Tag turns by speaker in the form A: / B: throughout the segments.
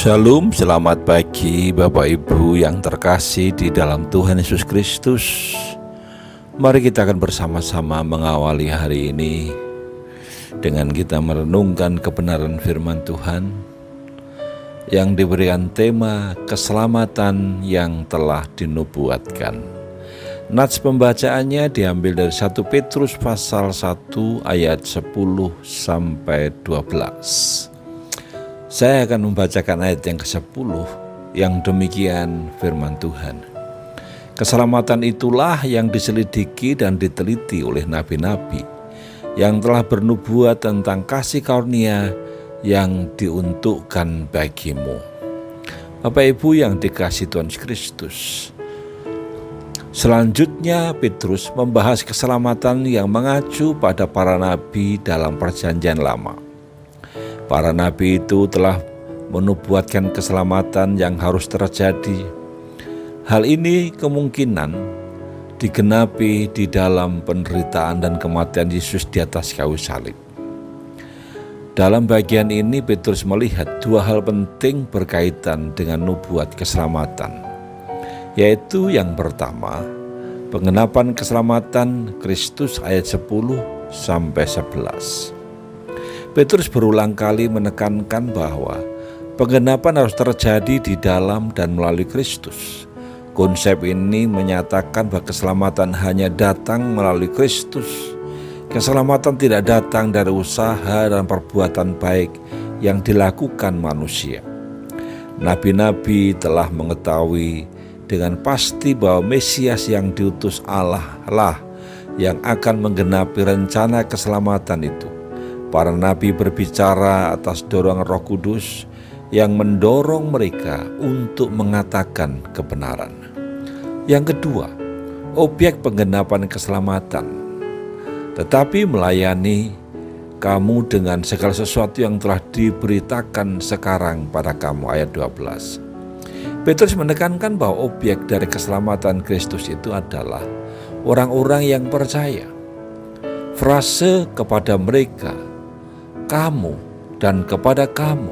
A: Shalom, selamat pagi Bapak Ibu yang terkasih di dalam Tuhan Yesus Kristus. Mari kita akan bersama-sama mengawali hari ini dengan kita merenungkan kebenaran firman Tuhan yang diberikan tema keselamatan yang telah dinubuatkan. Nats pembacaannya diambil dari 1 Petrus pasal 1 ayat 10 sampai 12. Saya akan membacakan ayat yang ke-10 yang demikian firman Tuhan. Keselamatan itulah yang diselidiki dan diteliti oleh nabi-nabi yang telah bernubuat tentang kasih karunia yang diuntukkan bagimu. Bapak Ibu yang dikasihi Tuhan Kristus. Selanjutnya Petrus membahas keselamatan yang mengacu pada para nabi dalam perjanjian lama. Para nabi itu telah menubuatkan keselamatan yang harus terjadi. Hal ini kemungkinan digenapi di dalam penderitaan dan kematian Yesus di atas kayu salib. Dalam bagian ini Petrus melihat dua hal penting berkaitan dengan nubuat keselamatan, yaitu yang pertama, penggenapan keselamatan Kristus ayat 10 sampai 11. Petrus berulang kali menekankan bahwa penggenapan harus terjadi di dalam dan melalui Kristus. Konsep ini menyatakan bahwa keselamatan hanya datang melalui Kristus. Keselamatan tidak datang dari usaha dan perbuatan baik yang dilakukan manusia. Nabi-nabi telah mengetahui dengan pasti bahwa Mesias yang diutus Allah lah yang akan menggenapi rencana keselamatan itu. Para nabi berbicara atas dorongan Roh Kudus yang mendorong mereka untuk mengatakan kebenaran. Yang kedua, objek penggenapan keselamatan, tetapi melayani kamu dengan segala sesuatu yang telah diberitakan sekarang pada kamu, ayat 12. Petrus menekankan bahwa objek dari keselamatan Kristus itu adalah orang-orang yang percaya. Frase kepada mereka, kamu dan kepada kamu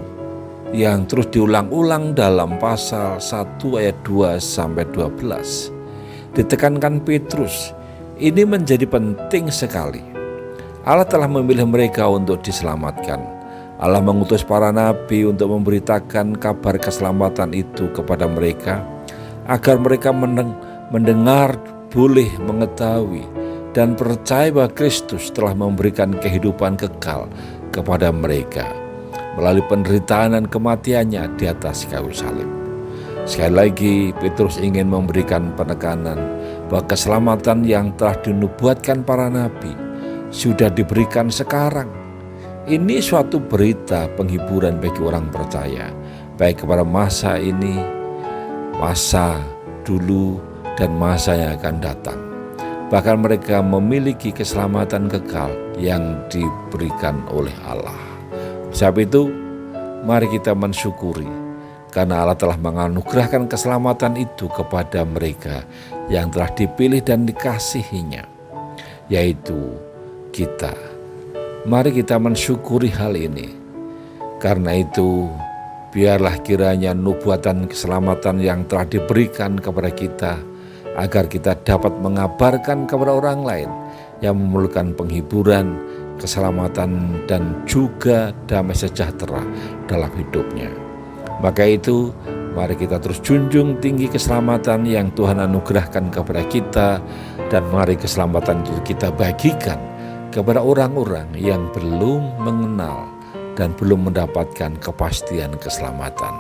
A: yang terus diulang-ulang dalam pasal 1 ayat 2 sampai 12 ditekankan Petrus. Ini menjadi penting sekali. Allah telah memilih mereka untuk diselamatkan. Allah mengutus para nabi untuk memberitakan kabar keselamatan itu kepada mereka agar mereka mendengar, boleh mengetahui dan percaya bahwa Kristus telah memberikan kehidupan kekal kepada mereka melalui penderitaan dan kematiannya di atas kayu salib. Sekali lagi Petrus ingin memberikan penekanan bahwa keselamatan yang telah dinubuatkan para nabi sudah diberikan sekarang. Ini suatu berita penghiburan bagi orang percaya, baik kepada masa ini, masa dulu, dan masa yang akan datang. Bahkan mereka memiliki keselamatan kekal yang diberikan oleh Allah. Sebab itu, mari kita mensyukuri karena Allah telah menganugerahkan keselamatan itu kepada mereka yang telah dipilih dan dikasihinya, yaitu kita. Mari kita mensyukuri hal ini. Karena itu, biarlah kiranya nubuatan keselamatan yang telah diberikan kepada kita agar kita dapat mengabarkan kepada orang lain yang memerlukan penghiburan, keselamatan, dan juga damai sejahtera dalam hidupnya. Maka itu, mari kita terus junjung tinggi keselamatan yang Tuhan anugerahkan kepada kita, dan mari keselamatan itu kita bagikan kepada orang-orang yang belum mengenal dan belum mendapatkan kepastian keselamatan,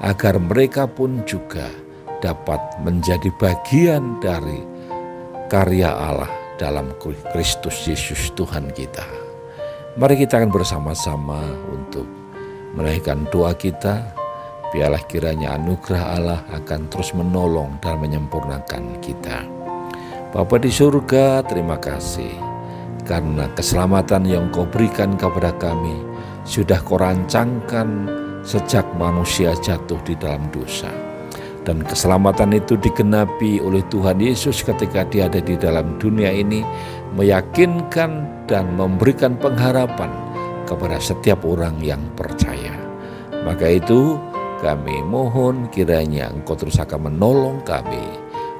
A: agar mereka pun juga dapat menjadi bagian dari karya Allah dalam Kristus Yesus Tuhan kita. Mari kita akan bersama-sama untuk menaikkan doa kita. Biarlah kiranya anugerah Allah akan terus menolong dan menyempurnakan kita. Bapa di surga, terima kasih karena keselamatan yang Kau berikan kepada kami sudah Kau rancangkan sejak manusia jatuh di dalam dosa. Dan keselamatan itu digenapi oleh Tuhan Yesus ketika Dia ada di dalam dunia ini, meyakinkan dan memberikan pengharapan kepada setiap orang yang percaya. Maka itu Kami mohon kiranya Engkau terus akan menolong kami.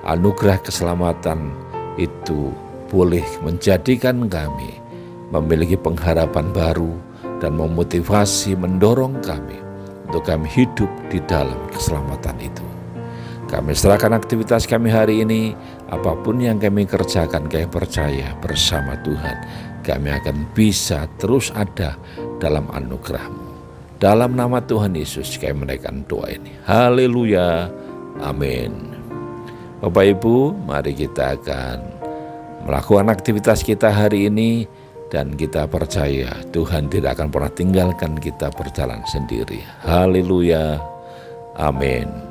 A: Anugerah keselamatan itu boleh menjadikan kami memiliki pengharapan baru dan memotivasi mendorong kami untuk kami hidup di dalam keselamatan itu. Kami serahkan aktivitas kami hari ini, apapun yang kami kerjakan, kami percaya bersama Tuhan, kami akan bisa terus ada dalam anugerah-Mu. Dalam nama Tuhan Yesus kami menaikkan doa ini. Haleluya. Amin. Bapak Ibu, mari kita akan melakukan aktivitas kita hari ini, dan kita percaya Tuhan tidak akan pernah tinggalkan kita berjalan sendiri. Haleluya. Amin.